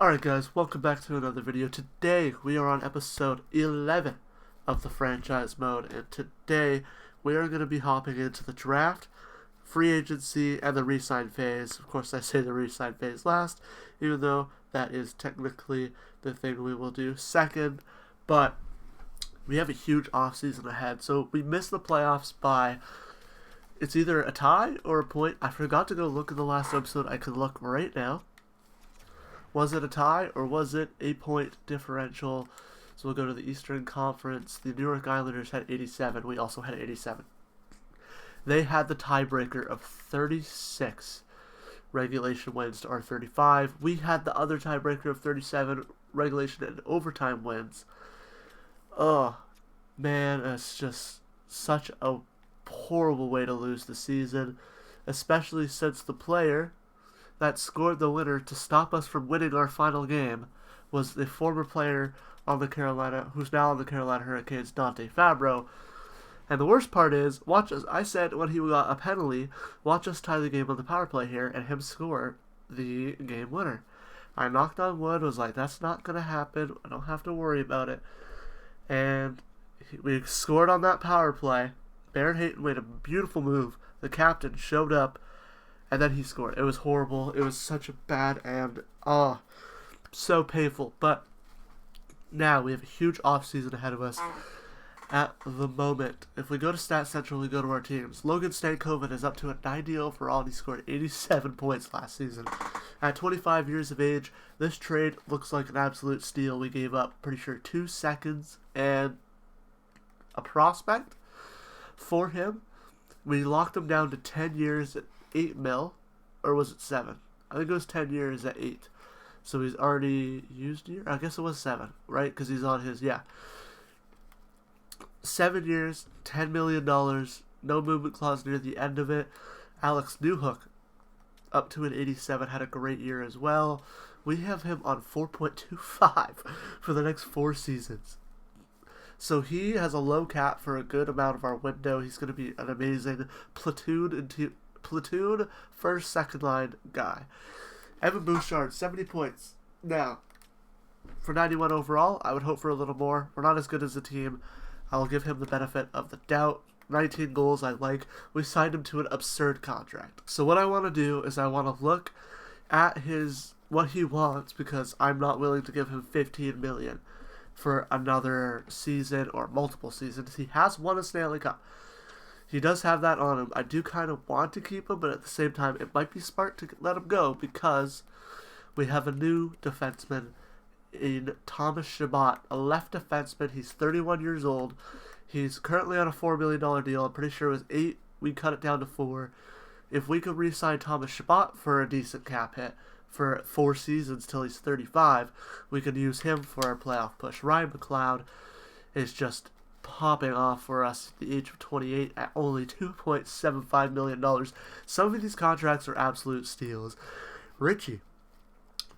Alright guys, welcome back to another video. Today we are on episode 11 of the franchise mode, and today we are going to be hopping into the draft, free agency, and the re-sign phase. Of course I say the re-sign phase last, even though that is technically the thing we will do second, but we have a huge offseason ahead. So we missed the playoffs by, it's either a tie or a point. I forgot to go look at the last episode. I can look right now. Was it a tie or was it a point differential? So we'll go to the Eastern Conference. The New York Islanders had 87. We also had 87. They had the tiebreaker of 36 regulation wins to our 35. We had the other tiebreaker of 37 regulation and overtime wins. Oh, man, it's just such a horrible way to lose the season, especially since the player that scored the winner to stop us from winning our final game was the former player on the Carolina, who's now on the Carolina Hurricanes, Dante Fabro. And the worst part is, watch us. I said when he got a penalty, watch us tie the game on the power play here and him score the game winner. I knocked on wood, was like, that's not going to happen. I don't have to worry about it. And we scored on that power play. Baron Hayton made a beautiful move. The captain showed up. And then he scored. It was horrible. It was such a bad and, so painful. But now we have a huge offseason ahead of us at the moment. If we go to Stat Central, we go to our teams. Logan Stankoven is up to a 90 overall, and he scored 87 points last season. At 25 years of age, this trade looks like an absolute steal. We gave up, pretty sure, 2 seconds and a prospect for him. We locked him down to 10 years at 8 mil, or was it 7? I think it was 10 years at 8. So he's already used a year? I guess it was 7, right? Because he's on his, 7 years, $10 million, no movement clause near the end of it. Alex Newhook, up to an 87, had a great year as well. We have him on 4.25 for the next 4 seasons. So he has a low cap for a good amount of our window. He's going to be an amazing platoon first, second line guy. Evan Bouchard, 70 points. Now, for 91 overall, I would hope for a little more. We're not as good as a team. I will give him the benefit of the doubt. 19 goals, I like. We signed him to an absurd contract. So what I want to do is I want to look at what he wants, because I'm not willing to give him $15 million for another season or multiple seasons. He has won a Stanley Cup. He does have that on him. I do kind of want to keep him, but at the same time, it might be smart to let him go because we have a new defenseman in Thomas Chabot, a left defenseman. He's 31 years old. He's currently on a $4 million deal. I'm pretty sure it was 8. We cut it down to 4. If we could re-sign Thomas Chabot for a decent cap hit for 4 seasons till he's 35, we could use him for our playoff push. Ryan McLeod is just popping off for us at the age of 28 at only $2.75 million. Some of these contracts are absolute steals. Richie,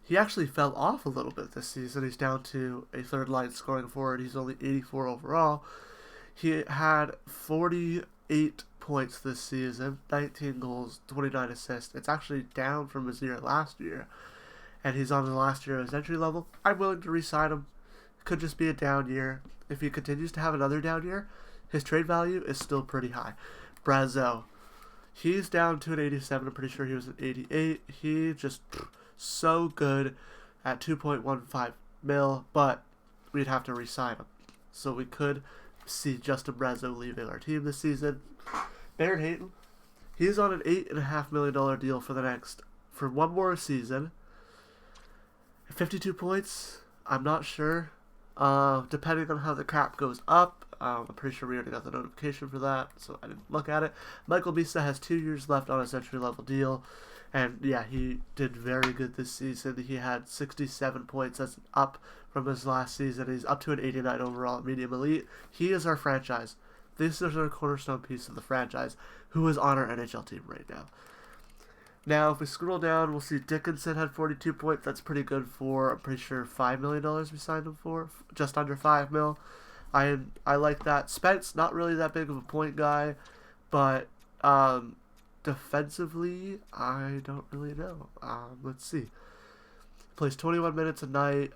he actually fell off a little bit this season. He's down to a third line scoring forward. He's only 84 overall. He had 48 points this season, 19 goals, 29 assists. It's actually down from his year last year, and he's on the last year of his entry level. I'm willing to re-sign him. Could just be a down year. If he continues to have another down year, his trade value is still pretty high. Brazeau, he's down to an 87. I'm pretty sure he was an 88. He just so good at 2.15 mil, but we'd have to re-sign him. So we could see Justin Brazeau leaving our team this season. Baron Hayton, he's on an $8.5 million deal for one more season. 52 points. I'm not sure. Depending on how the cap goes up. I'm pretty sure we already got the notification for that, so I didn't look at it. Michael Misa has 2 years left on his entry-level deal, and yeah, he did very good this season. He had 67 points. That's up from his last season. He's up to an 89 overall at medium elite. He is our franchise. This is our cornerstone piece of the franchise, who is on our NHL team right now. Now, if we scroll down, we'll see Dickinson had 42 points. That's pretty good for, I'm pretty sure, $5 million we signed him for. Just under $5 million. I like that. Spence, not really that big of a point guy, but defensively, I don't really know. Let's see. Plays 21 minutes a night.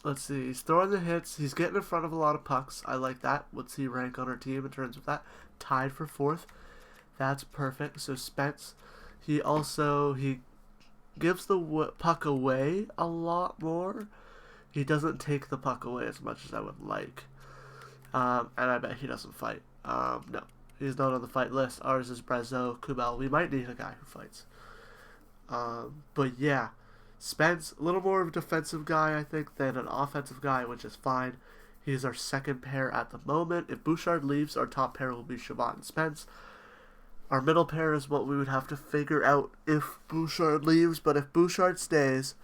Let's see. He's throwing the hits. He's getting in front of a lot of pucks. I like that. What's he rank on our team in terms of that? Tied for 4th. That's perfect. So Spence, he gives the puck away a lot more. He doesn't take the puck away as much as I would like. And I bet he doesn't fight. No. He's not on the fight list. Ours is Brazeau, Kubel. We might need a guy who fights. But yeah. Spence, a little more of a defensive guy, I think, than an offensive guy, which is fine. He's our second pair at the moment. If Bouchard leaves, our top pair will be Chabot and Spence. Our middle pair is what we would have to figure out if Bouchard leaves, but if Bouchard stays,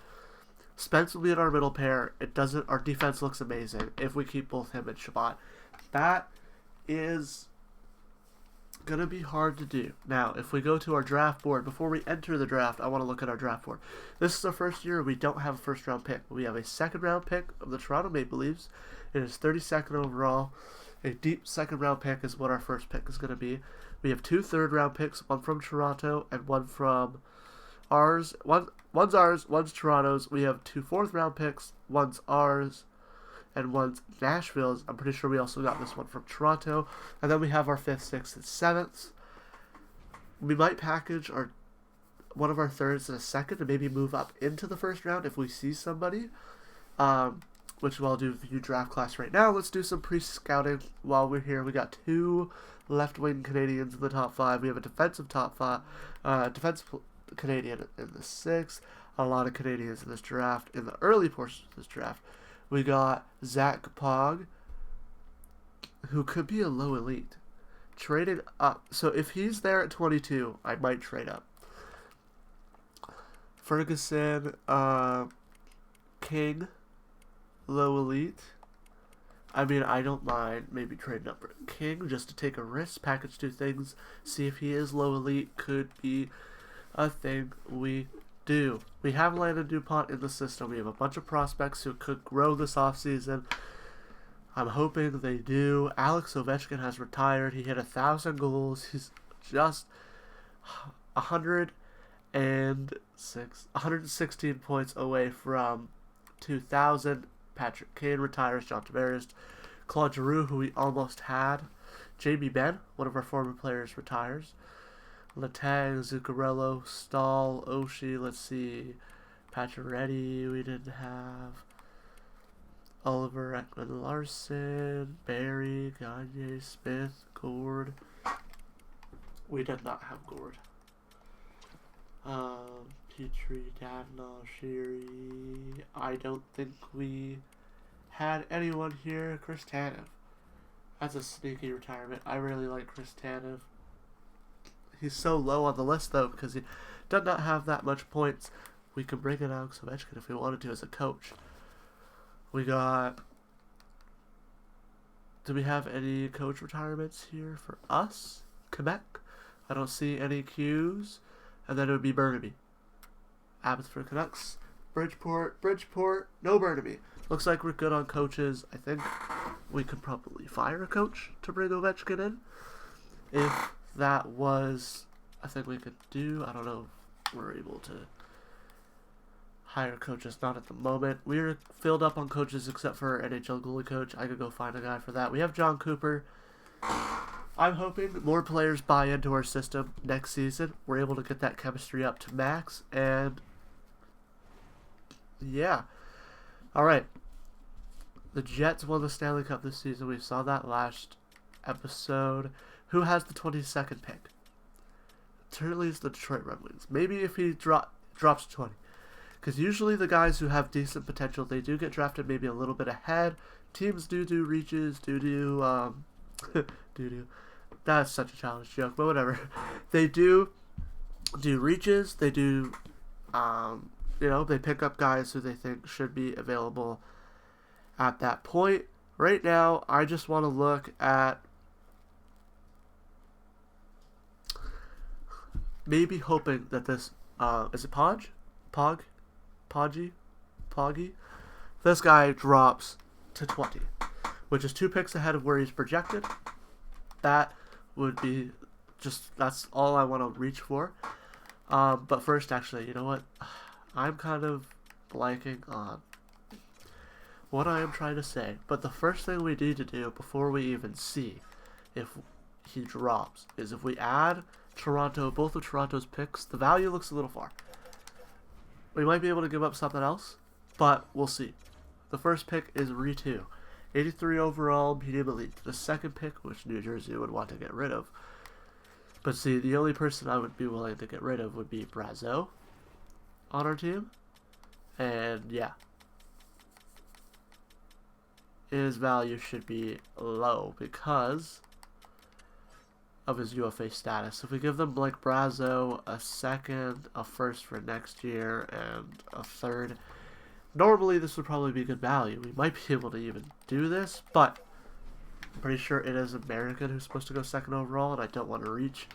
Spence will be in our middle pair. Our defense looks amazing if we keep both him and Chabot. That is gonna be hard to do. Now, if we go to our draft board, before we enter the draft, I want to look at our draft board. This is our first year we don't have a first round pick. We have a second round pick of the Toronto Maple Leafs. It is 32nd overall. A deep second round pick is what our first pick is going to be. We have 2 third round picks, one from Toronto and one from ours. One's ours, one's Toronto's. We have 2 fourth round picks, one's ours and one's Nashville's. I'm pretty sure we also got this one from Toronto. And then we have our 5th, 6th, and 7th. We might package one of our thirds in a second and maybe move up into the first round if we see somebody. Which I'll do view draft class right now. Let's do some pre-scouting while we're here. We got 2 left-wing Canadians in the top 5. We have a defensive defensive Canadian in the 6th. A lot of Canadians in this draft. In the early portions of this draft, we got Zach Pog, who could be a low elite. Traded up. So if he's there at 22, I might trade up. Ferguson, King, low elite. I mean, I don't mind maybe trading up for King just to take a risk, package 2 things, see if he is low elite. Could be a thing we do. We have Landon DuPont in the system. We have a bunch of prospects who could grow this offseason. I'm hoping they do. Alex Ovechkin has retired. He hit 1,000 goals. He's just 116 points away from 2,000. Patrick Kane retires. John Tavares, Claude Giroux, who we almost had. Jamie Benn, one of our former players, retires. Letang, Zuccarello, Stahl, Oshie, let's see. Pacioretty, we didn't have. Oliver Ekman-Larsson, Barry, Gagne, Smith, Gord. We did not have Gord. Petrie, Davenant, Sherry. I don't think we had anyone here. Chris Tanev. That's a sneaky retirement. I really like Chris Tanev. He's so low on the list, though, because he does not have that much points. We could bring in Alex Ovechkin if we wanted to as a coach. We got... Do we have any coach retirements here for us? Quebec? I don't see any Qs. And then it would be Burnaby. Abbotsford Canucks. Bridgeport, no Burnaby. Looks like we're good on coaches. I think we could probably fire a coach to bring Ovechkin in. If that was a thing we could do. I don't know if we're able to hire coaches. Not at the moment. We're filled up on coaches except for NHL goalie coach. I could go find a guy for that. We have John Cooper. I'm hoping more players buy into our system next season. We're able to get that chemistry up to max. And yeah. Alright. The Jets won the Stanley Cup this season. We saw that last episode. Who has the 22nd pick? Currently it's the Detroit Red Wings. Maybe if he drops 20. Because usually the guys who have decent potential, they do get drafted maybe a little bit ahead. Teams do reaches, that's such a childish joke, but whatever. They do reaches, they do, they pick up guys who they think should be available at that point. Right now, I just want to look at maybe hoping that this, is it Poggy? This guy drops to 20, which is 2 picks ahead of where he's projected. That would be that's all I want to reach for. But first, actually, you know what? I'm kind of blanking on what I am trying to say. But the first thing we need to do before we even see if he drops is if we add Toronto, both of Toronto's picks, the value looks a little far. We might be able to give up something else, but we'll see. The first pick is Ritu, 83 overall, medium elite. The second pick, which New Jersey would want to get rid of. But see, the only person I would be willing to get rid of would be Brazeau on our team. And yeah, his value should be low because of his UFA status. If we give them Blake Brazeau a second, a first for next year, and a third, normally this would probably be good value. We might be able to even do this, but I'm pretty sure it is American who's supposed to go second overall, and I don't want to reach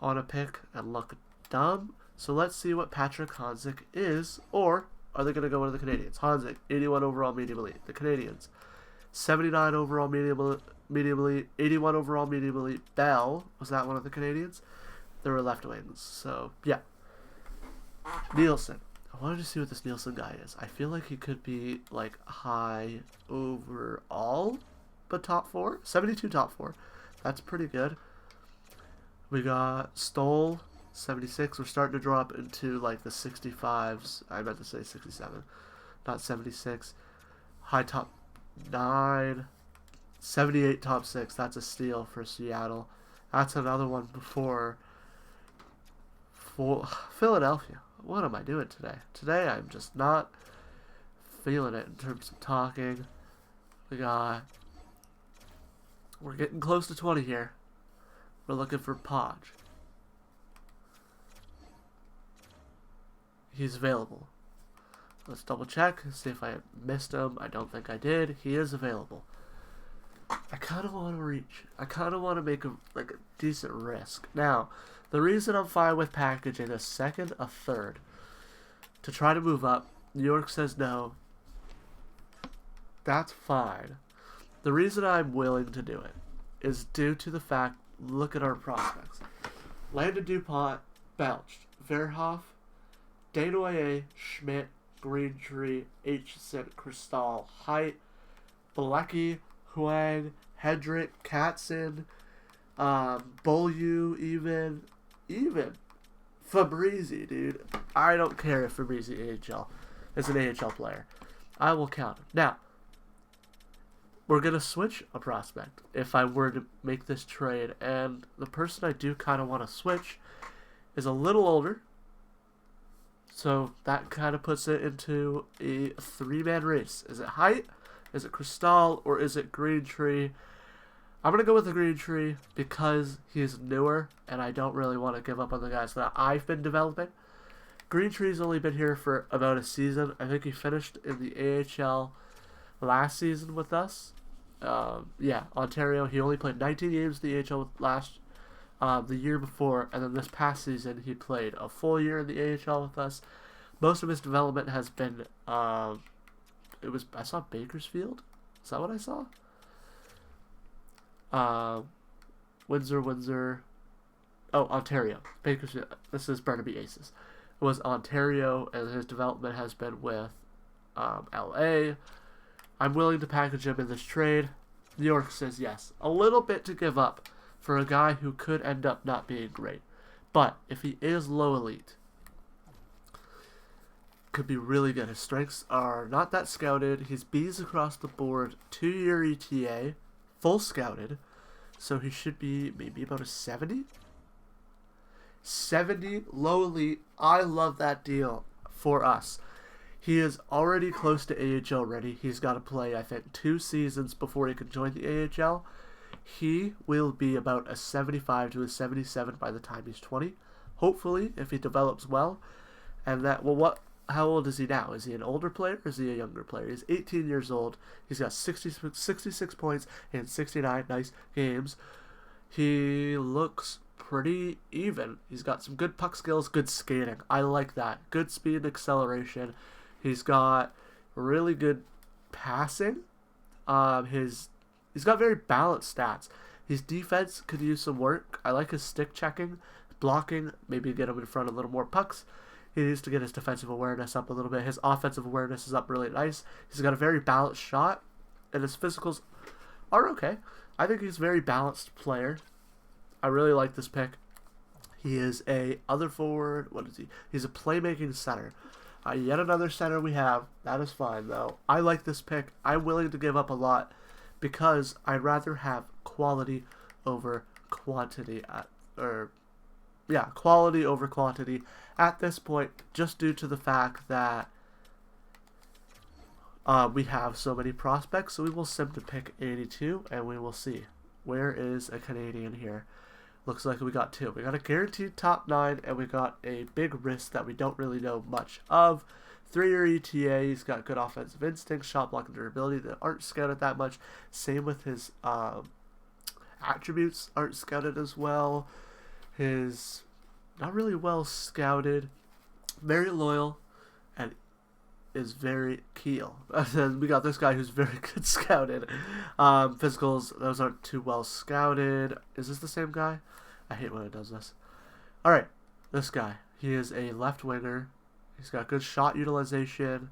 on a pick and look dumb. So let's see what Patrick Hanzik is, or are they going to go with the Canadians? Hanzik, 81 overall, medium elite. The Canadians, 79 overall, medium elite, 81 overall, medium elite. Bell, was that one of the Canadians? They were left wings, so yeah. Nielsen. I wanted to see what this Nielsen guy is. I feel like he could be like high overall, but top 4. 72 top 4. That's pretty good. We got Stoll, 76. We're starting to drop into like the 65s. I meant to say 67, not 76. High top 9. 78 top 6. That's a steal for Seattle. That's another one before for Philadelphia. What am I doing today? Today I'm just not feeling it in terms of talking. We're getting close to 20 here. We're looking for Podge. He's available. Let's double check, see if I missed him. I don't think I did. He is available. I kind of want to reach. I kind of want to make a decent risk. Now, the reason I'm fine with packaging a second, a third, to try to move up, New York says no. That's fine. The reason I'm willing to do it is due to the fact, look at our prospects. Landon Dupont, Belched, Verhoff, Desnoyers, Schmidt, Greentree, Aitchison, Cristal, Height, Bilecki, Huang, Hedrick, Katzen, Beaulieu, even Fabrizi, dude. I don't care if Fabrizi AHL is an AHL player. I will count him. Now, we're going to switch a prospect if I were to make this trade, and the person I do kind of want to switch is a little older, so that kind of puts it into a 3-man race. Is it Height? Is it Cristal? Or is it Greentree? I'm going to go with the Greentree because he's newer and I don't really want to give up on the guys that I've been developing. Greentree's only been here for about a season. I think he finished in the AHL last season with us. Yeah, Ontario. He only played 19 games in the AHL the year before, and then this past season he played a full year in the AHL with us. Most of his development has been I saw Bakersfield. Is that what I saw? Windsor. Oh, Ontario. Bakersfield. This is Burnaby Aces. It was Ontario, and his development has been with LA. I'm willing to package him in this trade. New York says yes. A little bit to give up for a guy who could end up not being great. But if he is low elite, could be really good. His strengths are not that scouted. He's B's across the board, 2-year ETA, full scouted. So he should be maybe about a 70? 70, low elite. I love that deal for us. He is already close to AHL ready. He's got to play, I think, 2 seasons before he can join the AHL. He will be about a 75 to a 77 by the time he's 20. Hopefully, if he develops well. And that, well, how old is he now? Is he an older player or is he a younger player? He's 18 years old. He's got 66 points in 69 nice games. He looks pretty even. He's got some good puck skills, good skating. I like that. Good speed and acceleration. He's got really good passing. He's got very balanced stats. His defense could use some work. I like his stick checking. blocking, maybe get him in front of a little more pucks. He needs to get his defensive awareness up a little bit. His offensive awareness is up really nice. He's got a very balanced shot, and his physicals are okay. I think he's a very balanced player. I really like this pick. He is a other forward. What is he? He's a playmaking center. Yet another center we have. That is fine, though. I like this pick. I'm willing to give up a lot because I'd rather have quality over quantity. Quality over quantity at this point, just due to the fact that we have so many prospects. So we will simply pick 82, and we will see. Where is a Canadian here? Looks like we got two. We got a guaranteed top 9, and we got a big risk that we don't really know much of. 3-year ETA. He's got good offensive instincts, shot blocking durability that aren't scouted that much. Same with his attributes aren't scouted as well. His not really well scouted. Very loyal, and is very keel. And we got this guy who's very good scouted. Physicals, those aren't too well scouted. Is this the same guy? I hate when it does this. Alright, this guy. He is a left winger. He's got good shot utilization.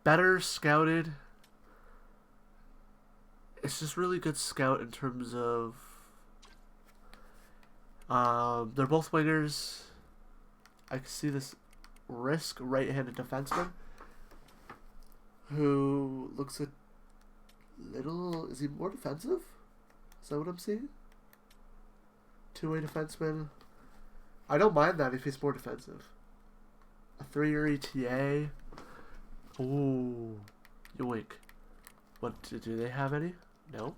Better scouted. It's just really good scout in terms of... they're both wingers. I can see this risk right-handed defenseman who looks a little... Is he more defensive? Is that what I'm seeing? Two-way defenseman. I don't mind that if he's more defensive. A 3-year ETA. Ooh. Yoink. What, do they have any? No.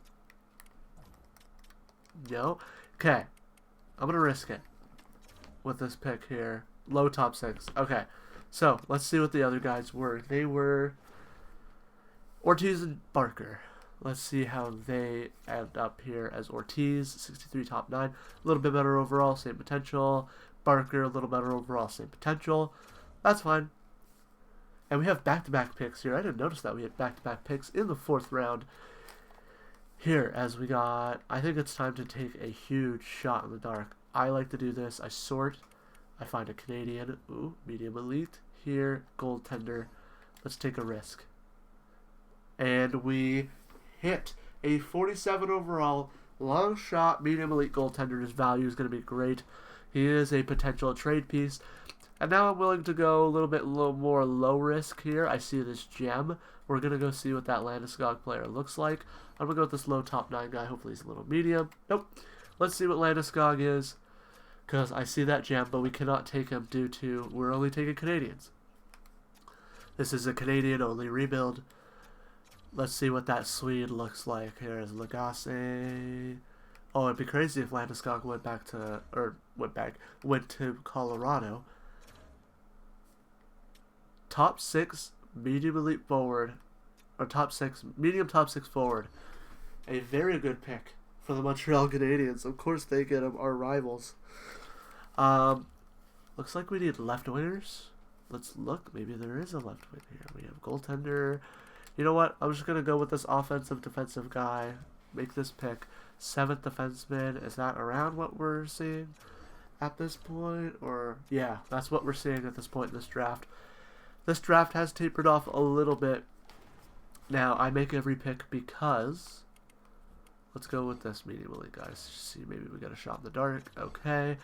No. Okay. I'm going to risk it with this pick here. Low top 6. Okay. So, let's see what the other guys were. They were Ortiz and Barker. Let's see how they end up here as Ortiz, 63 top 9. A little bit better overall, same potential. Barker, a little better overall, same potential. That's fine. And we have back-to-back picks here. I didn't notice that we had back-to-back picks in the 4th round. Here, as we got... I think it's time to take a huge shot in the dark. I like to do this. I sort. I find a Canadian. Ooh, medium elite. Here, goaltender. Let's take a risk. And we hit a 47 overall long shot medium elite goaltender. His value is going to be great. He is a potential trade piece. And now I'm willing to go a little bit more low risk here. I see this gem. We're going to go see what that Landeskog player looks like. I'm going to go with this low top 9 guy. Hopefully he's a little medium. Nope. Let's see what Landeskog is. Because I see that gem, but we cannot take him due to we're only taking Canadians. This is a Canadian-only rebuild. Let's see what that Swede looks like. Here's Lagasse. Oh, it'd be crazy if Landeskog went to Colorado. Top 6 medium elite forward, or medium top 6 forward. A very good pick for the Montreal Canadiens. Of course they get them, our rivals. Looks like we need left wingers. Let's look. Maybe there is a left wing here. We have goaltender. You know what? I'm just going to go with this offensive defensive guy. Make this pick. 7th defenseman. Is that around what we're seeing at this point? Or, yeah, that's what we're seeing at this point in this draft. This draft has tapered off a little bit. Now, I make every pick because... Let's go with this medium elite, guys. See, maybe we got a shot in the dark. Okay.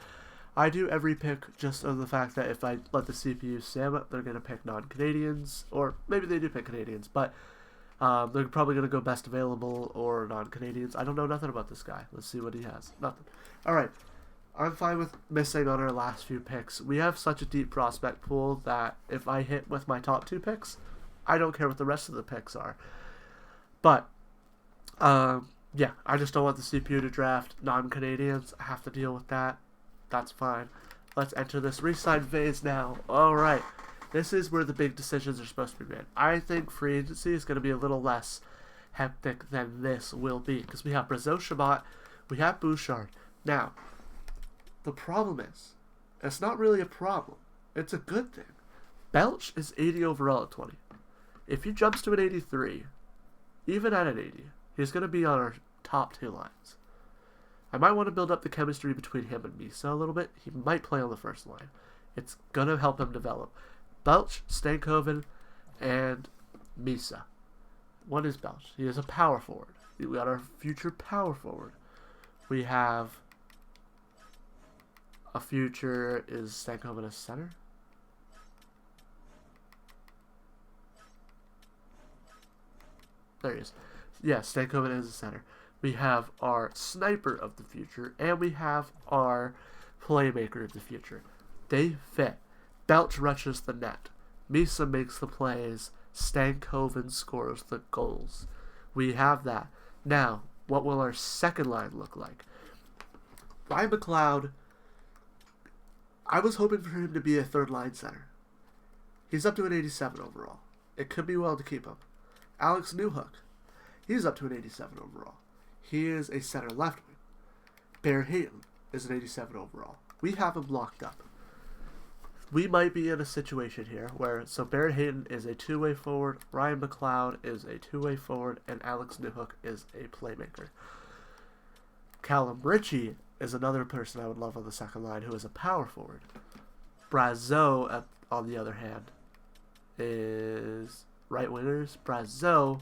I do every pick just on the fact that if I let the CPU Sam it, they're going to pick non-Canadians. Or maybe they do pick Canadians, but they're probably going to go best available or non-Canadians. I don't know nothing about this guy. Let's see what he has. Nothing. Alright. I'm fine with missing on our last few picks. We have such a deep prospect pool that if I hit with my top 2 picks, I don't care what the rest of the picks are. But, yeah, I just don't want the CPU to draft non-Canadians. I have to deal with that. That's fine. Let's enter this re-sign phase now. Alright. This is where the big decisions are supposed to be made. I think free agency is going to be a little less hectic than this will be. Because we have Brazeau Chabot, we have Bouchard. Now, the problem is, it's not really a problem. It's a good thing. Belch is 80 overall at 20. If he jumps to an 83, even at an 80, he's going to be on our top 2 lines. I might want to build up the chemistry between him and Misa a little bit. He might play on the first line. It's going to help him develop. Belch, Stankoven, and Misa. What is Belch? He is a power forward. We got our future power forward. We have a future. Is Stankoven a center? There he is. Yes, Stankoven is a center. We have our sniper of the future, and we have our playmaker of the future. They fit. Belch rushes the net. Misa makes the plays. Stankoven scores the goals. We have that. Now, what will our second line look like? Ryan McLeod, I was hoping for him to be a third line center. He's up to an 87 overall. It could be well to keep him. Alex Newhook, he's up to an 87 overall. He is a center left wing. Barrett Hayton is an 87 overall. We have him locked up. We might be in a situation here where, so Barrett Hayton is a two-way forward, Ryan McLeod is a two-way forward, and Alex Newhook is a playmaker. Callum Ritchie is another person I would love on the second line who is a power forward. Brazeau, on the other hand, is right wingers. Brazeau,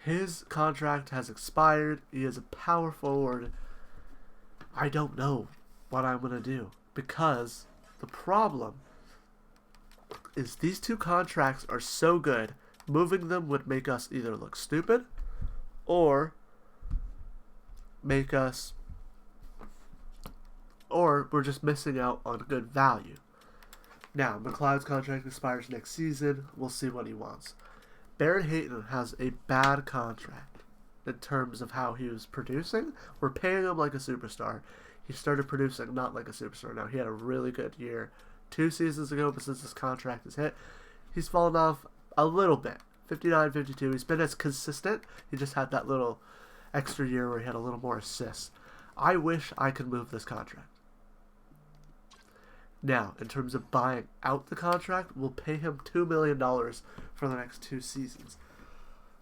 his contract has expired. He is a power forward. I don't know what I'm going to do because the problem is these two contracts are so good, moving them would make us either look stupid or make us, or we're just missing out on good value. Now, McLeod's contract expires next season. We'll see what he wants. Barrett Hayton has a bad contract in terms of how he was producing. We're paying him like a superstar. He started producing not like a superstar. Now, he had a really good year 2 seasons ago, but since his contract is hit, he's fallen off a little bit. 59, 52. He's been as consistent. He just had that little extra year where he had a little more assists. I wish I could move this contract. Now, in terms of buying out the contract, we'll pay him $2 million for the next 2 seasons.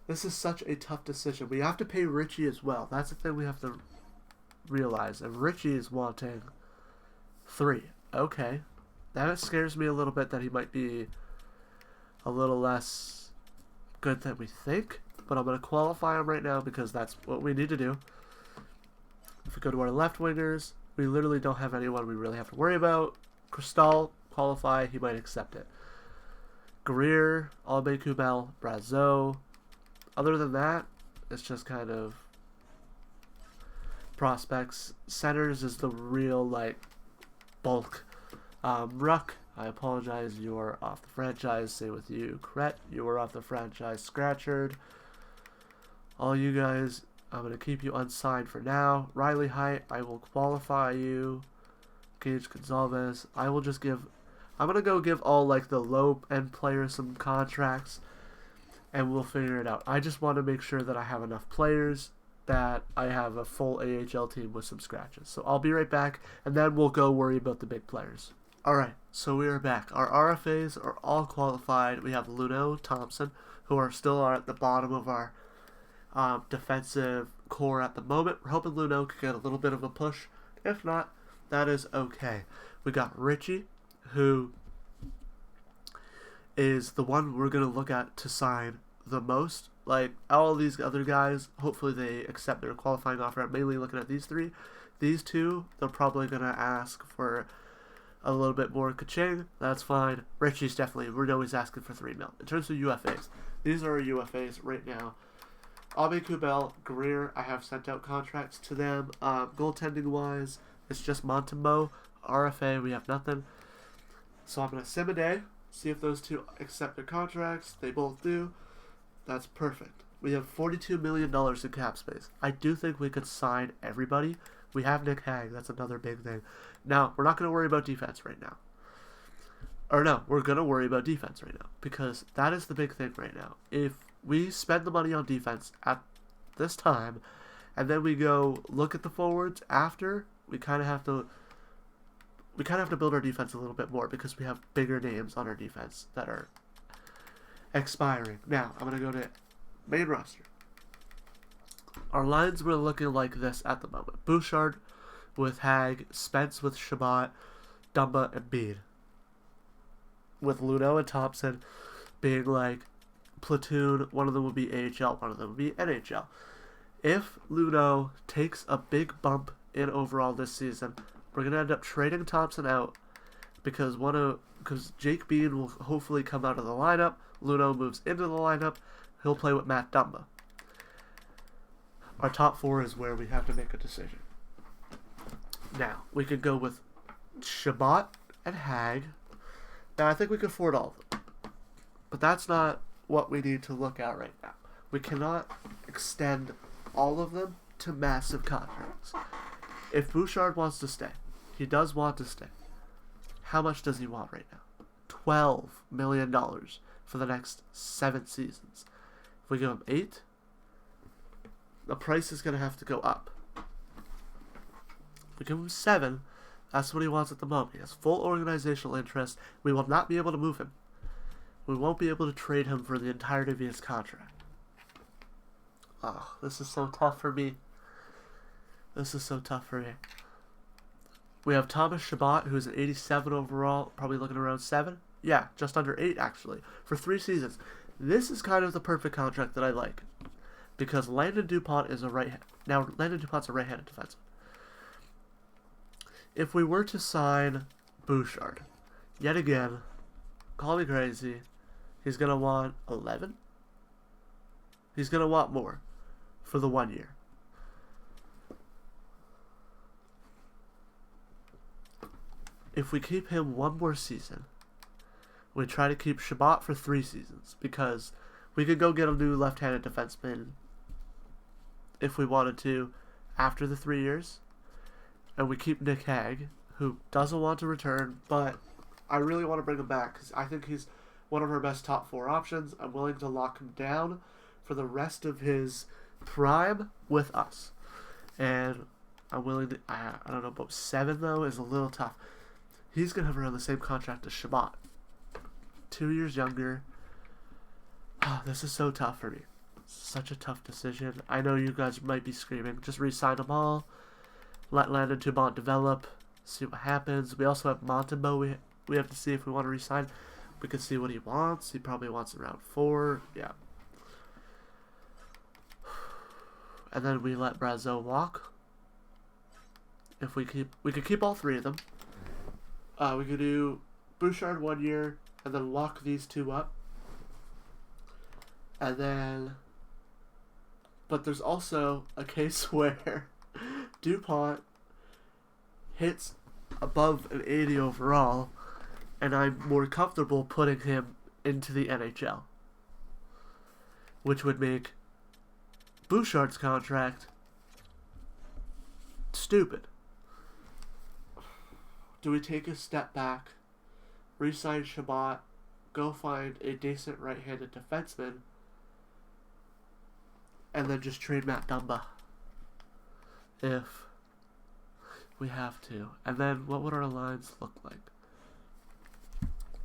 This is such a tough decision. We have to pay Ritchie as well. That's the thing we have to realize. And Ritchie is wanting 3. Okay. That scares me a little bit that he might be a little less good than we think. But I'm going to qualify him right now because that's what we need to do. If we go to our left wingers, we literally don't have anyone we really have to worry about. Cristal, qualify, he might accept it. Greer, Albe Kubel, Brazeau. Other than that, it's just kind of prospects. Centers is the real, bulk. Ruck, I apologize, you're off the franchise. Same with you. Kret, you were off the franchise. Scratchard. All you guys, I'm going to keep you unsigned for now. Riley Height, I will qualify you. Gage Gonzalez, I will just give, I'm going to go give all the low end players some contracts and we'll figure it out. I just want to make sure that I have enough players that I have a full AHL team with some scratches. So I'll be right back and then we'll go worry about the big players. Alright, so we are back. Our RFAs are all qualified. We have Luno, Thompson, who are still at the bottom of our defensive core at the moment. We're hoping Luno could get a little bit of a push. If not, that is okay. We got Ritchie, who is the one we're going to look at to sign the most. All these other guys, hopefully they accept their qualifying offer. I'm mainly looking at these 3. These 2, they're probably going to ask for a little bit more ka-ching. That's fine. Ritchie's definitely, we know he's asking for $3 million. In terms of UFAs, these are our UFAs right now. Abe Kubel, Greer, I have sent out contracts to them. Goaltending-wise, it's just Montemo. RFA, we have nothing. So I'm going to sim a day, see if those 2 accept their contracts. They both do. That's perfect. We have $42 million in cap space. I do think we could sign everybody. We have Nick Hag. That's another big thing. Now, we're not going to worry about defense right now. Or no, we're going to worry about defense right now. Because that is the big thing right now. If we spend the money on defense at this time, and then we go look at the forwards after, we kind of have to build our defense a little bit more because we have bigger names on our defense that are expiring. Now, I'm going to go to main roster. Our lines were looking like this at the moment. Bouchard with Hag, Spence with Shabbat, Dumba, and Bean. With Luno and Thompson being like platoon, one of them would be AHL, one of them would be NHL. If Luno takes a big bump in overall this season, we're going to end up trading Thompson out because Jake Bean will hopefully come out of the lineup. Luno moves into the lineup. He'll play with Matt Dumba. Our top four is where we have to make a decision. Now, we could go with Shabbat and Hag. Now, I think we could afford all of them. But that's not what we need to look at right now. We cannot extend all of them to massive contracts. If Bouchard wants to stay, he does want to stay. How much does he want right now? $12 million for the next 7 seasons. If we give him 8, the price is going to have to go up. If we give him 7, that's what he wants at the moment. He has full organizational interest. We will not be able to move him. We won't be able to trade him for the entirety of his contract. Oh, this is so tough for me. This is so tough for me. We have Thomas Shabbat, who's an 87 overall, probably looking around 7. Yeah, just under 8, actually, for 3 seasons. This is kind of the perfect contract that I like. Because Landon DuPont is Landon DuPont's a right-handed defenseman. If we were to sign Bouchard, yet again, call me crazy, he's going to want 11? He's going to want more for the 1 year. If we keep him 1 more season, we try to keep Shabbat for 3 seasons, because we could go get a new left-handed defenseman if we wanted to after the 3 years, and we keep Nick Hag, who doesn't want to return, but I really want to bring him back because I think he's one of our best top 4 options. I'm willing to lock him down for the rest of his prime with us, and I'm willing to. I don't know about 7 though is a little tough. He's gonna have around the same contract as Shabbat, 2 years younger. Oh, this is so tough for me. Such a tough decision. I know you guys might be screaming, just re-sign them all. Let Landon DuPont develop. See what happens. We also have Montembeault. We have to see if we want to re-sign. We can see what he wants. He probably wants around 4. Yeah. And then we let Brazeau walk. If we could keep all 3 of them. We could do Bouchard 1 year and then lock these 2 up. And then, but there's also a case where DuPont hits above an 80 overall, and I'm more comfortable putting him into the NHL, which would make Bouchard's contract stupid. Do we take a step back, re-sign Shabbat, go find a decent right-handed defenseman, and then just trade Matt Dumba if we have to? And then what would our lines look like?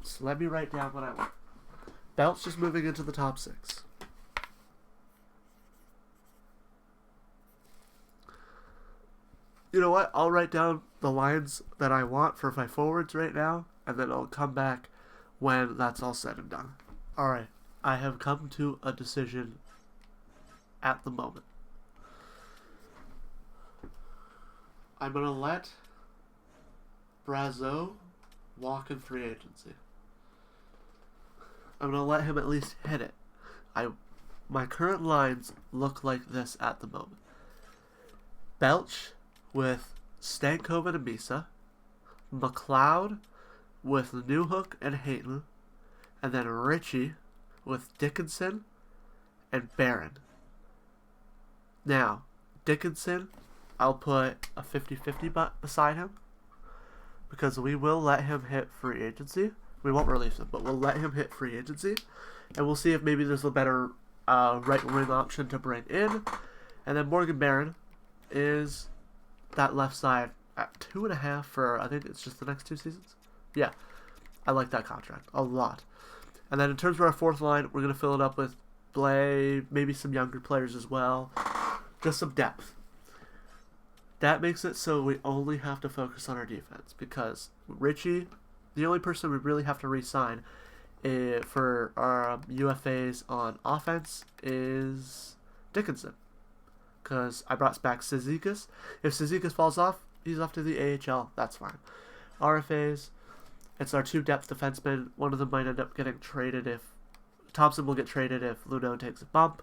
So let me write down what I want. Belt's just moving into the top 6. You know what? I'll write down the lines that I want for my forwards right now, and then I'll come back when that's all said and done. Alright, I have come to a decision at the moment. I'm going to let Brazeau walk in free agency. I'm going to let him at least hit it. My current lines look like this at the moment. Belch with Stankoven and Misa. McLeod with Newhook and Hayton. And then Ritchie with Dickinson and Barron. Now, Dickinson, I'll put a 50-50 beside him, because we will let him hit free agency. We won't release him, but we'll let him hit free agency, and we'll see if maybe there's a better right wing option to bring in. And then Morgan Barron is that left side at 2.5 for, I think it's just the next 2 seasons. Yeah, I like that contract a lot. And then in terms of our 4th line, we're going to fill it up with Blay, maybe some younger players as well. just some depth. That makes it so we only have to focus on our defense because Richie, the only person we really have to re-sign for our UFAs on offense is Dickinson. Because I brought back Cizikas. If Cizikas falls off, he's off to the AHL. That's fine. RFAs, it's our 2 depth defensemen. One of them might end up getting traded if Thompson will get traded if Luneau takes a bump,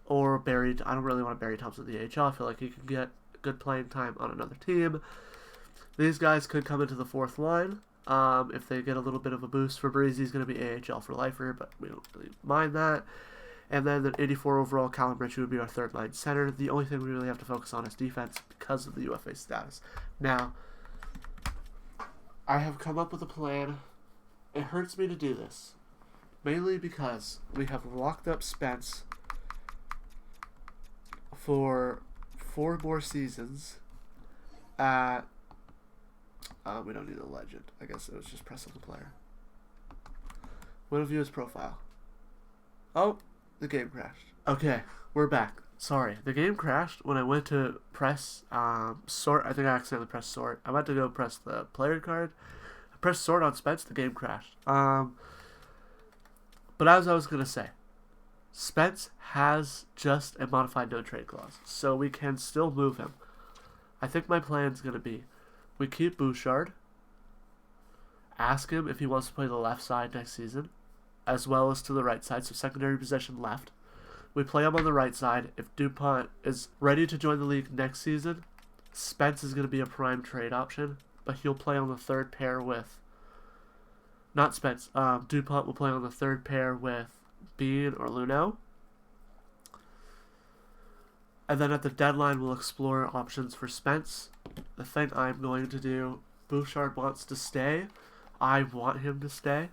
or buried. I don't really want to bury Thompson in the AHL. I feel like he can get good playing time on another team. These guys could come into the 4th line if they get a little bit of a boost. For Breezy's going to be AHL for lifer, but we don't really mind that. And then the 84 overall, Callum Ritchie would be our 3rd line center. The only thing we really have to focus on is defense because of the UFA status. Now, I have come up with a plan. It hurts me to do this, mainly because we have locked up Spence for 4 more seasons at... we don't need a legend. I guess it was just pressing the player. We'll view his profile. Oh, the game crashed. Okay, we're back. Sorry, the game crashed when I went to press sort. I think I accidentally pressed sort. I went to go press the player card. I pressed sort on Spence. The game crashed. But as I was gonna say, Spence has just a modified no trade clause, so we can still move him. I think my plan's gonna be, we keep Bouchard. Ask him if he wants to play the left side next season, as well as to the right side, so secondary possession left. We play him on the right side. If DuPont is ready to join the league next season, Spence is going to be a prime trade option, but he'll play on the 3rd pair with... Not Spence. DuPont will play on the 3rd pair with Bean or Luneau. And then at the deadline, we'll explore options for Spence. The thing I'm going to do, Bouchard wants to stay. I want him to stay.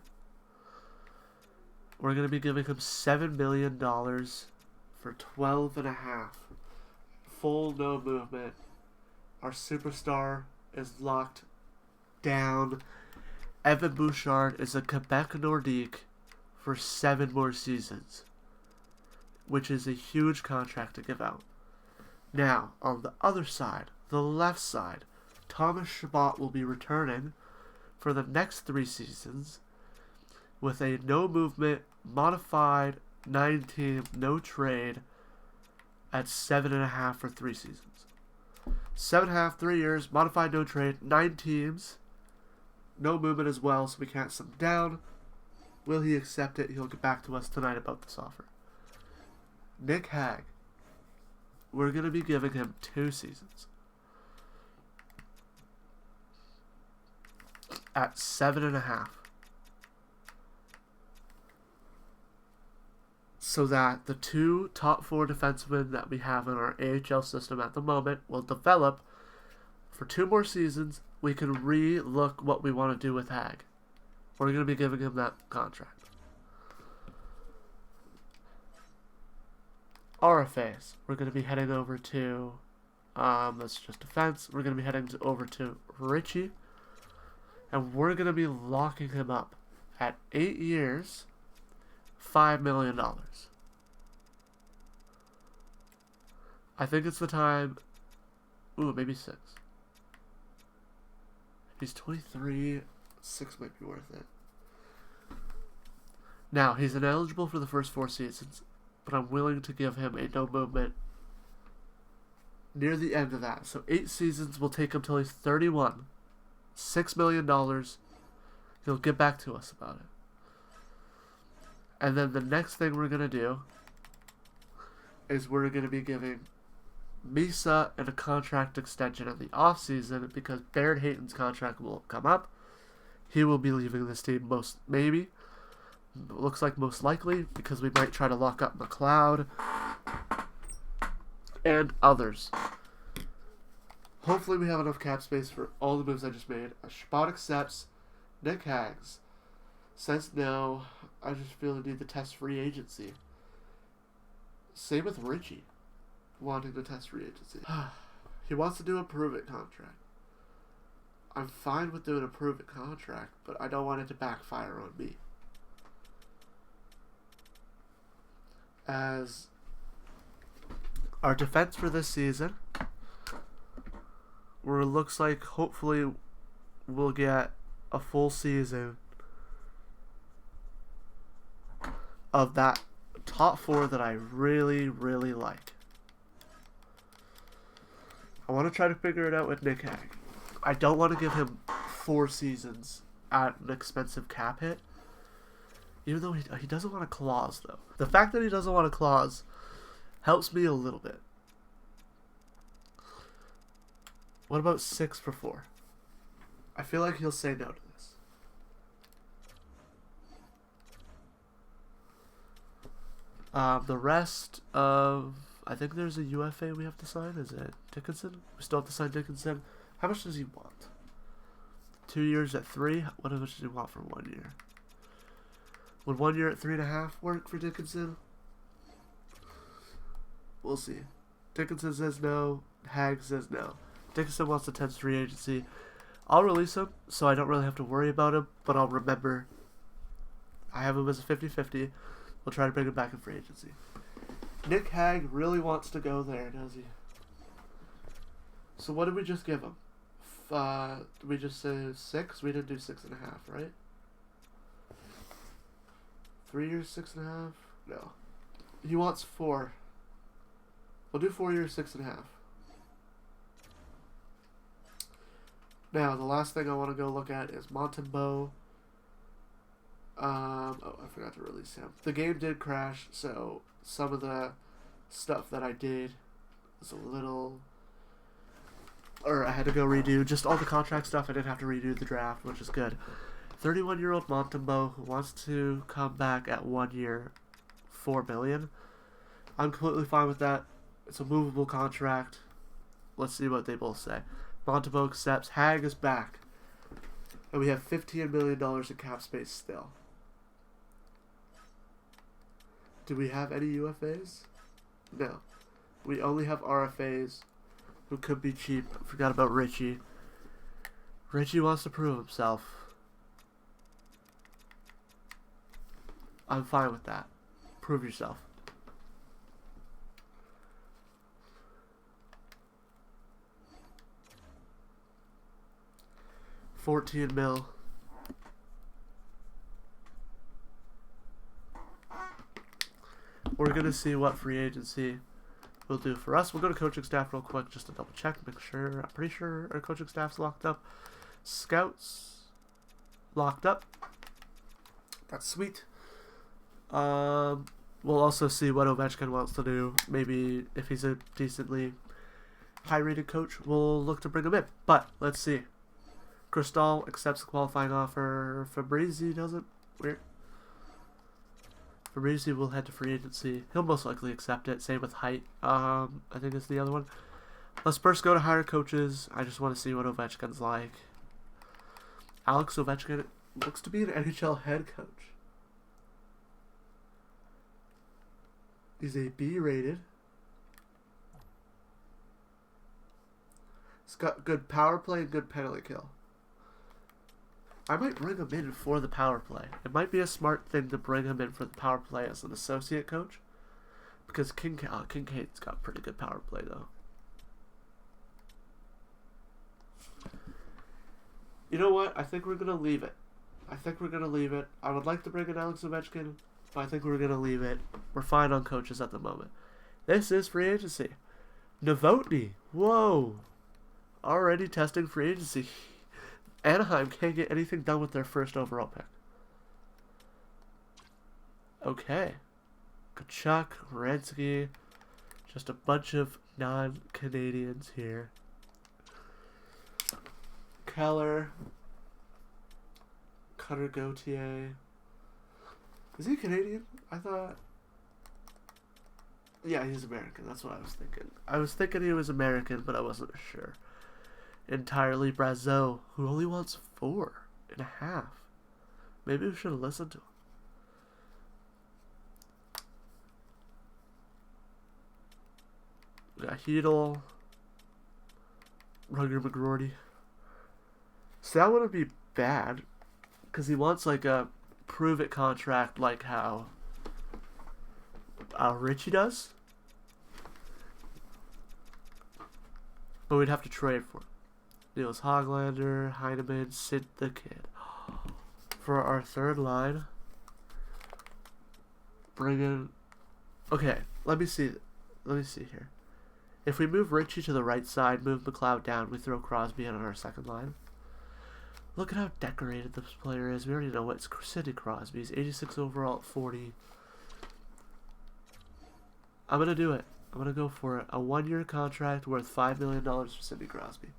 We're going to be giving him $7 million for 12.5. Full no movement. Our superstar is locked down. Evan Bouchard is a Quebec Nordique for 7 more seasons, which is a huge contract to give out. Now, on the other side, the left side, Thomas Chabot will be returning for the next 3 seasons with a no movement, modified, 9-team, no trade at 7.5 for 3 seasons. 7.5, 3 years, modified, no trade, 9 teams, no movement as well, so we can't send him down. Will he accept it? He'll get back to us tonight about this offer. Nick Hag, we're going to be giving him 2 seasons at 7.5. So that the 2 top 4 defensemen that we have in our AHL system at the moment will develop for 2 more seasons. We can re-look what we want to do with Hag. We're going to be giving him that contract. RFAs. We're going to be heading over to, that's just defense. We're going to be heading over to Richie. And we're going to be locking him up at 8 years, $5 million. I think it's the time. Ooh, maybe 6. He's 23. 6 might be worth it. Now, he's ineligible for the first 4 seasons, but I'm willing to give him a no movement near the end of that. So 8 seasons will take him till he's 31. $6 million. He'll get back to us about it. And then the next thing we're going to do is we're going to be giving Misa and a contract extension in the offseason because Baron Hayton's contract will come up. He will be leaving this team maybe. Looks like most likely because we might try to lock up McLeod and others. Hopefully we have enough cap space for all the moves I just made. Chabot accepts. Nick Hags says no. I just feel the need to test free agency. Same with Richie wanting to test free agency. He wants to do a prove-it contract. I'm fine with doing a prove-it contract, but I don't want it to backfire on me. As Our defense for this season, where it looks like hopefully we'll get a full season of that top four that I really, really like. I want to try to figure it out with Nick Hag. I don't want to give him 4 seasons at an expensive cap hit. Even though he doesn't want a clause, though. The fact that he doesn't want a clause helps me a little bit. What about 6 for 4? I feel like he'll say no to this. The rest of... I think there's a UFA we have to sign. Is it Dickinson? We still have to sign Dickinson. How much does he want? 2 years at 3? What much does he want for 1 year? Would 1 year at 3.5 work for Dickinson? We'll see. Dickinson says no. Hag says no. Dickinson wants to test free agency. I'll release him, so I don't really have to worry about him, but I'll remember I have him as a 50-50. We'll try to bring him back in free agency. Nick Hag really wants to go there, does he? So what did we just give him? Did we just say 6? We didn't do 6.5, right? 3 years, 6.5? No. He wants 4. We'll do 4 years, 6.5. Now, the last thing I want to go look at is Montembeault. Oh, I forgot to release him. The game did crash, so some of the stuff that I did was a little... Or I had to go redo just all the contract stuff. I didn't have to redo the draft, which is good. 31-year-old Montembeault who wants to come back at 1 year, $4 million. I'm completely fine with that. It's a movable contract. Let's see what they both say. Montembeault accepts. Hag is back. And we have $15 million in cap space still. Do we have any UFAs? No. We only have RFAs who could be cheap. I forgot about Richie. Richie wants to prove himself. I'm fine with that. Prove yourself. $14 million. We're going to see what free agency will do for us. We'll go to coaching staff real quick just to double check, make sure. I'm pretty sure our coaching staff's locked up. Scouts locked up. That's sweet. We'll also see what Ovechkin wants to do. Maybe if he's a decently high-rated coach, we'll look to bring him in. But let's see. Cristal accepts the qualifying offer. Fabrizi doesn't. Weird. Fabrizi will head to free agency. He'll most likely accept it. Same with Height. I think it's the other one. Let's first go to hire coaches. I just want to see what Ovechkin's like. Alex Ovechkin looks to be an NHL head coach. He's a B rated. He's got good power play and good penalty kill. I might bring him in for the power play. It might be a smart thing to bring him in for the power play as an associate coach. Because Kincaid's got pretty good power play, though. You know what? I think we're going to leave it. I would like to bring in Alex Ovechkin, but I think we're going to leave it. We're fine on coaches at the moment. This is free agency. Novotny. Whoa. Already testing free agency. Anaheim can't get anything done with their first overall pick. Okay. Kachuk, Renski, just a bunch of non-Canadians here. Keller, Cutter Gauthier. Is he Canadian? I thought... Yeah, he's American. That's what I was thinking. I was thinking he was American, but I wasn't sure. Entirely Brazeau, who only wants 4.5. Maybe we should have listened to him. We got Hedel, Rugger McGroarty. So that wouldn't be bad, because he wants like a prove-it contract like how Richie does. But we'd have to trade for him. Niels Hoglander, Heinemann, Sid the Kid. For our third line, bring in... Okay, let me see here. If we move Ritchie to the right side, move McLeod down, we throw Crosby in on our second line. Look at how decorated this player is. We already know it's Sidney Crosby. He's 86 overall at 40. I'm going to do it. I'm going to go for it. A 1-year contract worth $5 million for Sidney Crosby.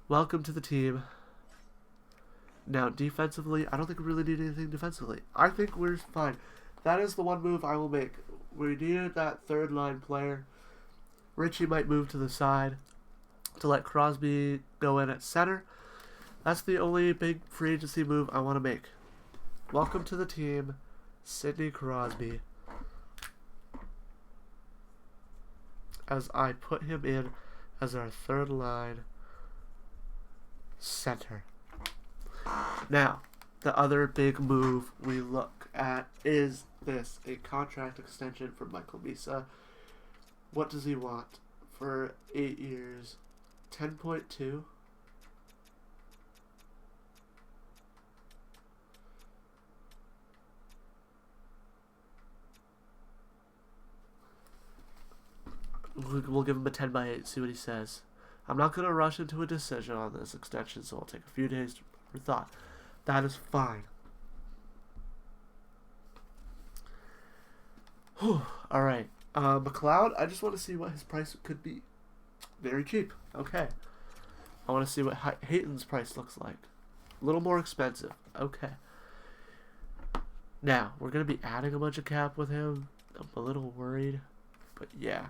Welcome to the team. Now, defensively, I don't think we really need anything defensively. I think we're fine. That is the one move I will make. We needed that third line player. Ritchie might move to the side to let Crosby go in at center. That's the only big free agency move I want to make. Welcome to the team, Sidney Crosby. As I put him in as our third line center. Now, the other big move we look at is this, a contract extension for Michael Misa. What does he want? For 8 years, 10.2. We'll give him a 10/8, see what he says. I'm not going to rush into a decision on this extension, so I'll take a few days for thought. That is fine. Whew. All right. McLeod, I just want to see what his price could be. Very cheap. Okay. I want to see what Hayton's price looks like. A little more expensive. Okay. Now, we're going to be adding a bunch of cap with him. I'm a little worried. But yeah.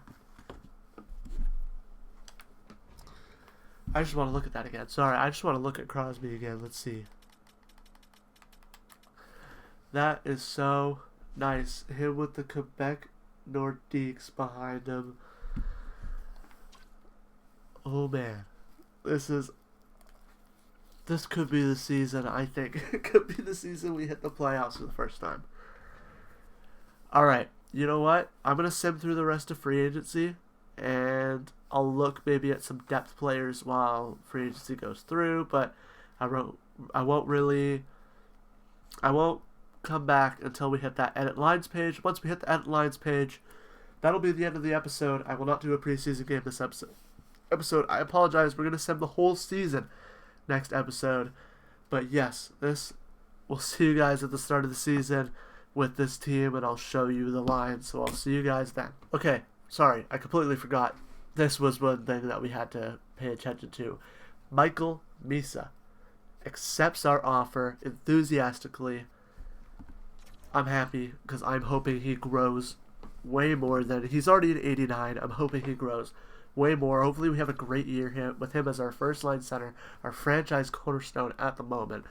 I just want to look at that again. Sorry, I just want to look at Crosby again. Let's see. That is so nice. Him with the Quebec Nordiques behind him. Oh man. This could be the season, I think. It could be the season we hit the playoffs for the first time. Alright, you know what? I'm going to sim through the rest of free agency, and I'll look maybe at some depth players while free agency goes through, but I won't come back until we hit that edit lines page. Once we hit the edit lines page, that'll be the end of the episode. I will not do a preseason game this episode. I apologize. We're going to sim the whole season next episode. But yes, we'll see you guys at the start of the season with this team, and I'll show you the lines. So I'll see you guys then. Okay, sorry, I completely forgot. This was one thing that we had to pay attention to. Michael Misa accepts our offer enthusiastically. I'm happy because I'm hoping he grows way more than... He's already at 89. I'm hoping he grows way more. Hopefully we have a great year with him as our first line center, our franchise cornerstone at the moment,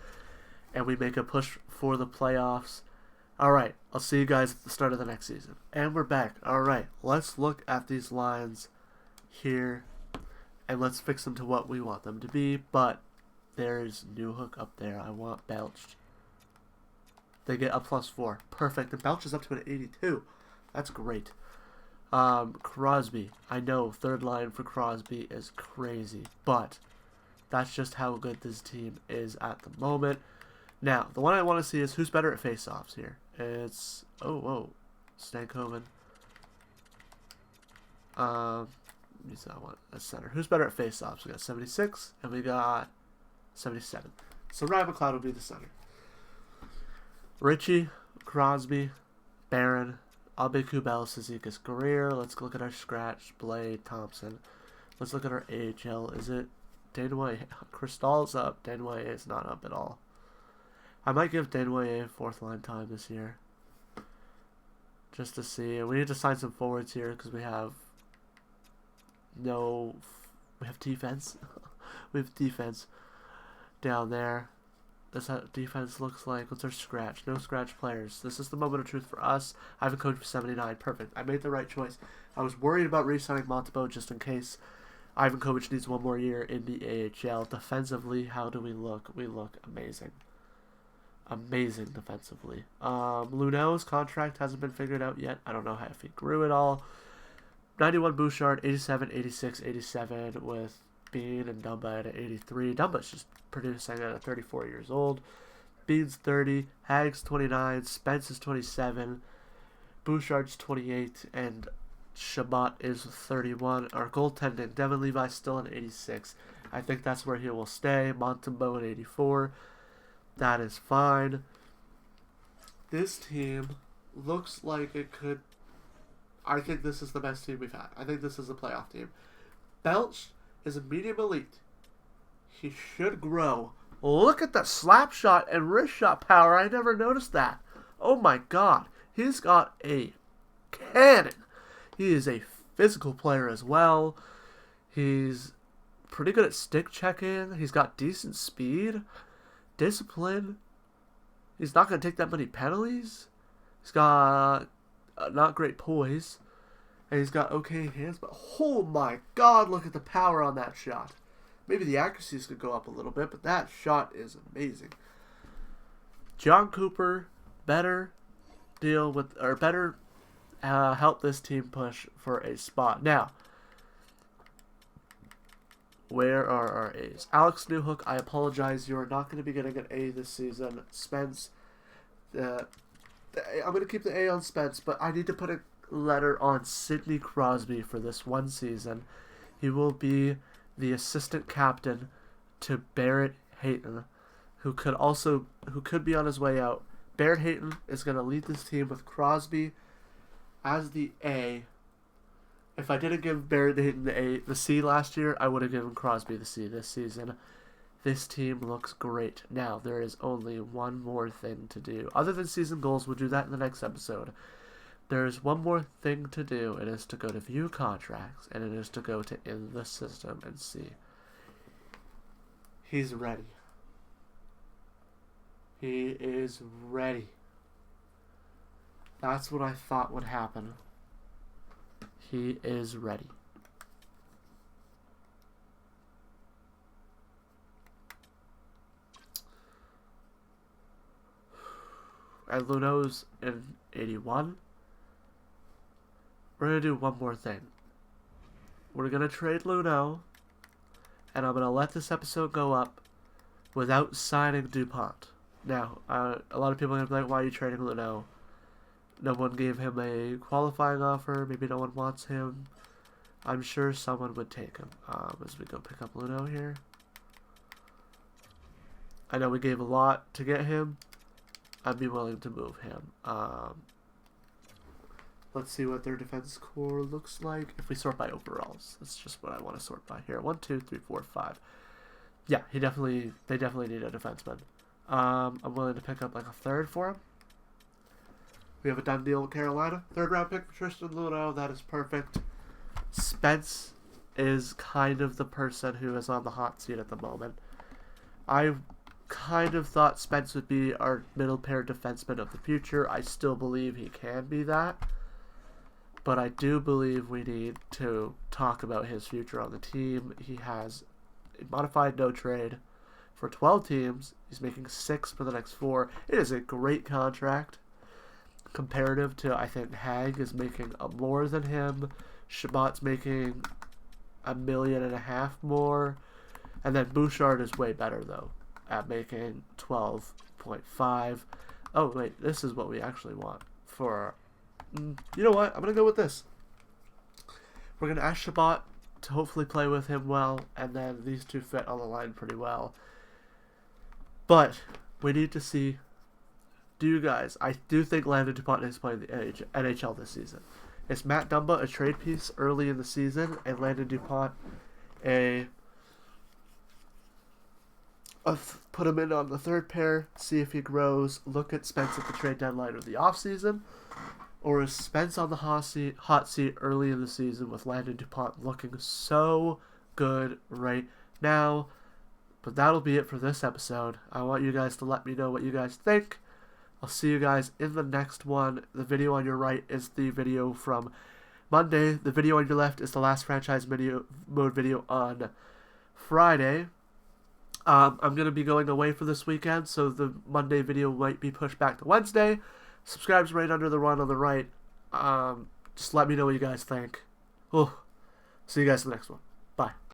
and we make a push for the playoffs. Alright, I'll see you guys at the start of the next season. And we're back. Alright, let's look at these lines here, and let's fix them to what we want them to be. But there's Newhook up there. I want Belch. They get a +4. Perfect. And Belch is up to an 82. That's great. Crosby. I know third line for Crosby is crazy, but that's just how good this team is at the moment. Now, the one I want to see is who's better at faceoffs here. It's Stankoven. I want a center. Who's better at faceoffs? We got 76 and we got 77. So Ryan McLeod will be the center. Ritchie, Crosby, Barron, Abe-Kubel, Cizikas, Guerrero. Let's look at our scratch. Blade, Thompson. Let's look at our AHL. Is it Desnoyers? Cristal's up. Desnoyers is not up at all. I might give Desnoyers fourth line time this year, just to see. And we need to sign some forwards here because we have defense. We have defense down there. That's how defense looks like. What's our scratch? No scratch players. This is the moment of truth for us. I have a coach for 79. Perfect. I made the right choice. I was worried about re-signing Montebo just in case Ivan Kovic needs one more year in the AHL. Defensively, how do we look? We look amazing. Amazing defensively. Luneau's contract hasn't been figured out yet. I don't know if he grew it all. 91 Bouchard, 87, 86, 87 with Bean and Dumba at 83. Dumba's just producing at 34 years old. Bean's 30, Hags 29, Spence is 27, Bouchard's 28, and Shabbat is 31. Our goaltending, Devin Levi's still an 86. I think that's where he will stay. Montembeau at 84. That is fine. This team looks like it could... I think this is the best team we've had. I think this is a playoff team. Belch is a medium elite. He should grow. Look at the slap shot and wrist shot power. I never noticed that. Oh my god. He's got a cannon. He is a physical player as well. He's pretty good at stick checking. He's got decent speed. Discipline. He's not going to take that many penalties. He's got not great poise. And he's got okay hands. But oh my god, look at the power on that shot. Maybe the accuracies could go up a little bit, but that shot is amazing. John Cooper, better deal with, or better help this team push for a spot. Now, where are our A's? Alex Newhook, I apologize. You are not going to be getting an A this season. Spence, I'm going to keep the A on Spence, but I need to put a letter on Sidney Crosby for this one season. He will be the assistant captain to Barrett Hayton, who could be on his way out. Barrett Hayton is going to lead this team with Crosby as the A. If I didn't give Barrett Hayton the C last year, I would have given Crosby the C this season. This team looks great. Now, there is only one more thing to do. Other than season goals, we'll do that in the next episode. There is one more thing to do. It is to go to view contracts, and it is to go to in the system and see. He's ready. He is ready. That's what I thought would happen. He is ready. And Luno's in 81. We're going to do one more thing. We're going to trade Luno, and I'm going to let this episode go up without signing DuPont. Now, a lot of people are going to be like, why are you trading Luno? No one gave him a qualifying offer. Maybe no one wants him. I'm sure someone would take him. As we go pick up Luno here. I know we gave a lot to get him. I'd be willing to move him. Let's see what their defense core looks like. If we sort by overalls, that's just what I want to sort by here. 1, 2, 3, 4, 5. Yeah, they definitely need a defenseman. I'm willing to pick up like a third for him. We have a done deal with Carolina. 3rd round pick for Tristan Luno. That is perfect. Spence is kind of the person who is on the hot seat at the moment. I kind of thought Spence would be our middle pair defenseman of the future. I still believe he can be that. But I do believe we need to talk about his future on the team. He has a modified no trade for 12 teams. He's making 6 for the next 4. It is a great contract. Comparative to, I think, Hag is making more than him. Shabbat's making $1.5 million more. And then Bouchard is way better, though, at making 12.5. Oh, wait, this is what we actually want for... You know what? I'm going to go with this. We're going to ask Shabbat to hopefully play with him well, and then these two fit on the line pretty well. But we need to see... Do you guys... I do think Landon DuPont is playing the NHL this season. Is Matt Dumba a trade piece early in the season, and Landon DuPont put him in on the 3rd pair, see if he grows, look at Spence at the trade deadline or the offseason? Or is Spence on the hot seat early in the season with Landon DuPont looking so good right now? But that'll be it for this episode. I want you guys to let me know what you guys think. I'll see you guys in the next one. The video on your right is the video from Monday. The video on your left is the last franchise mode video on Friday. I'm going to be going away for this weekend, so the Monday video might be pushed back to Wednesday. Subscribe's right under the one on the right. Just let me know what you guys think. Oh, see you guys in the next one. Bye.